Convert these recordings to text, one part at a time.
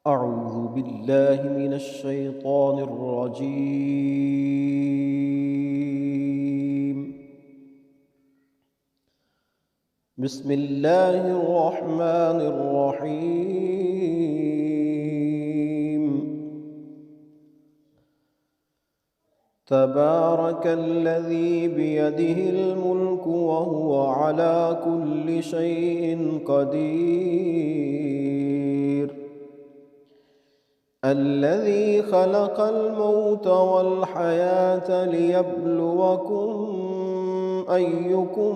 أعوذ بالله من الشيطان الرجيم. بسم الله الرحمن الرحيم. تبارك الذي بيده الملك وهو على كل شيء قدير، الذي خلق الموت والحياة ليبلوكم أيكم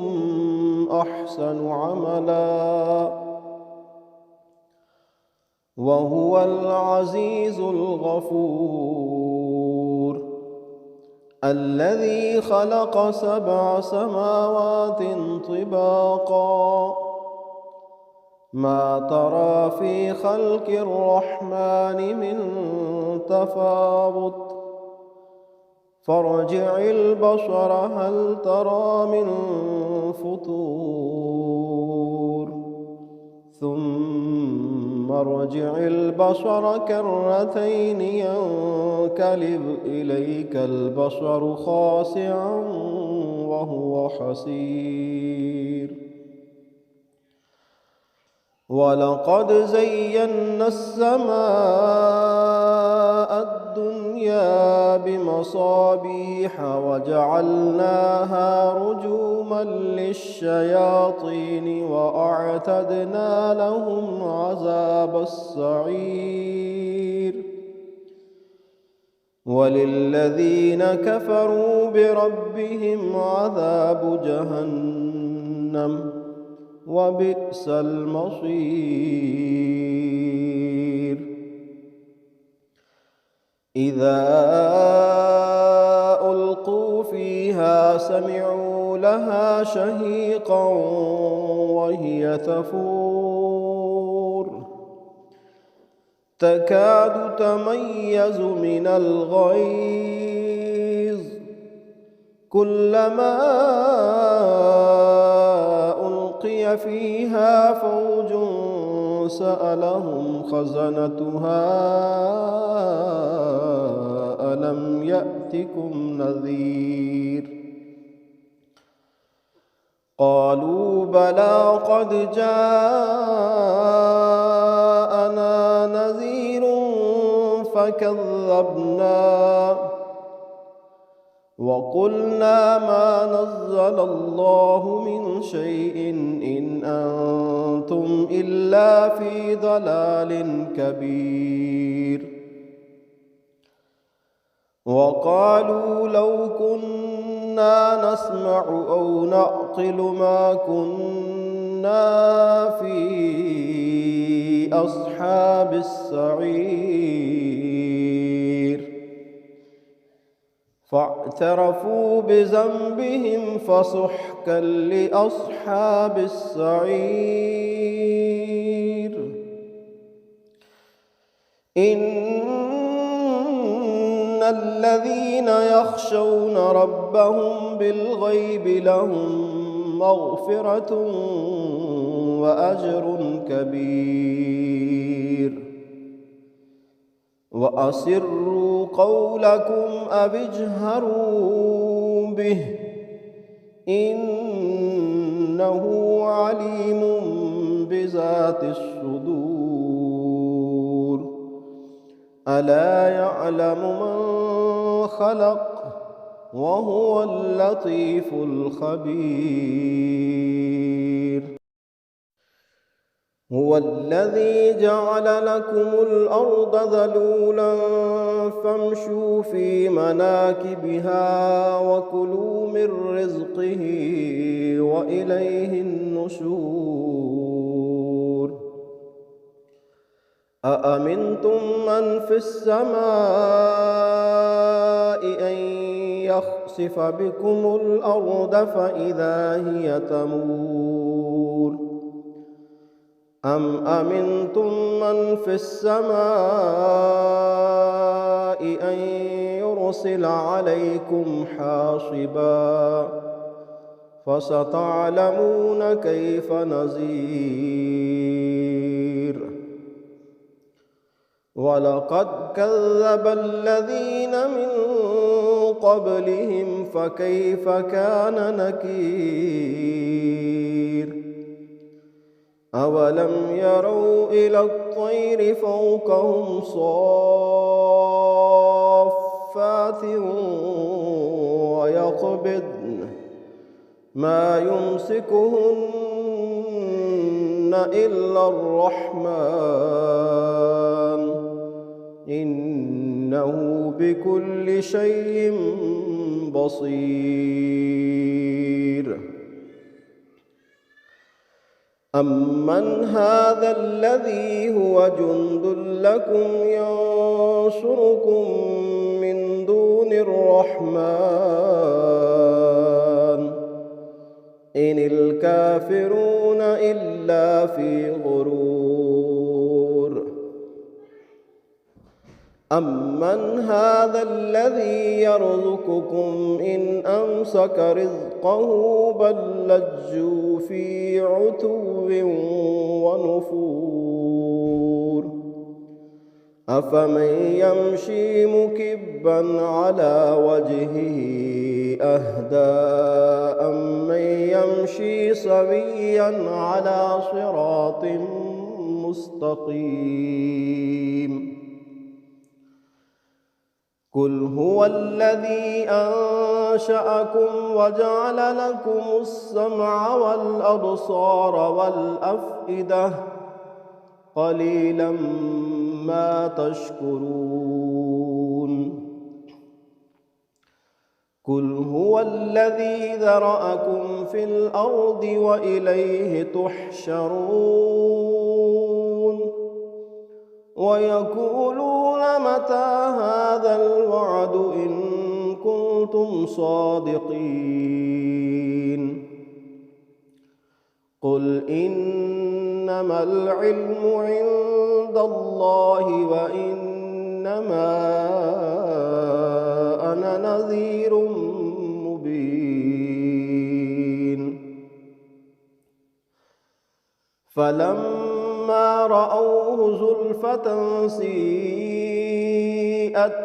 أحسن عملا، وهو العزيز الغفور، الذي خلق 7 سماوات طباقا، ما ترى في خلق الرحمن من تفاوت، فارجع البصر هل ترى من فطور، ثم ارجع البصر كرتين ينقلب إليك البصر خاسعا وهو حسير. ولقد زينا السماء الدنيا بمصابيح وجعلناها رجوما للشياطين وأعتدنا لهم عذاب السعير. وللذين كفروا بربهم عذاب جهنم وبئس المصير. إذا ألقوا فيها سمعوا لها شهيقا وهي تفور، تكاد تميز من الغيظ، كلما ألقي فيها فوج سألهم خزنتها ألم يأتكم نذير، قالوا بلى قد جاءنا نذير فكذبنا وقلنا ما نزل الله من شيء إن أنتم إلا في ضلال كبير. وقالوا لو كنا نسمع أو نعقل ما كنا في أصحاب السعير، فاعترفوا بذنبهم فسحقا لأصحاب السعير. إن الذين يخشون ربهم بالغيب لهم مغفرة وأجر كبير. وأسروا قولكم أو اجهروا به إنه عليم بذات الصدور. ألا يعلم من خلق وهو اللطيف الخبير. هو الذي جعل لكم الأرض ذلولا فامشوا في مناكبها وكلوا من رزقه وإليه النشور. أأمنتم من في السماء أن يخسف بكم الأرض فإذا هي تمور، أم أمنتم من في السماء أن يرسل عليكم حاصبا، فستعلمون كيف نذير. ولقد كذب الذين من قبلهم فكيف كان نكير أولم يروا إلى الطير فوقهم صافات ويقبضن ما يمسكهن إلا الرحمن إنه بكل شيء بصير أمن هذا الذي هو جند لكم ينصركم من دون الرحمن إن الكافرون إلا في غرور أمن هذا الذي يرزقكم إن أمسك رزقه بل لجوا في عتو ونفور أفمن يمشي مكبا على وجهه أهدى أمن يمشي سويا على صراط مستقيم قل هو الذي أنشأكم وجعل لكم السمع والأبصار والأفئدة قليلا ما تشكرون قل هو الذي ذرأكم في الأرض وإليه تحشرون ويقولون متى هذا الوعد إن كنتم صادقين قل إنما العلم عند الله وإنما أنا نذير مبين فلما رأوه زلفة سيئت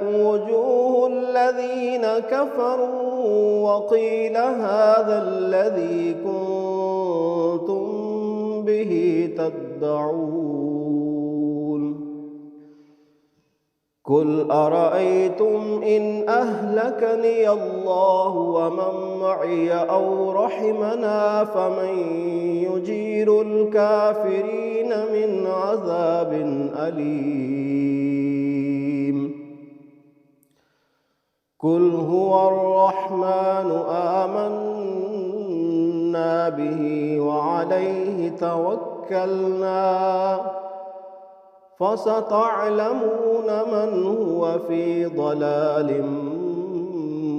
وجوه الذين كفروا وقيل هذا الذي كنتم به تدعون قل أرأيتم إن أهلكني الله ومن معي أو رحمنا فمن يجير الكافرين من عذاب أليم قل هو الرحمن آمنا به وعليه توكلنا فستعلمون من هو في ضلال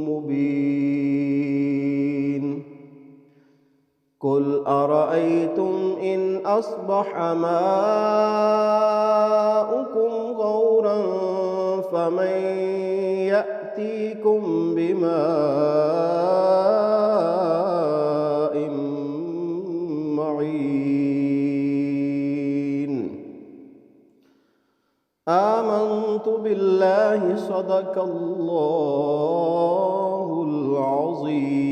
مبين قل أرأيتم إن أصبح ماؤكم غورا فمن يأتيكم بماء معين آمنت بالله صدق الله العظيم.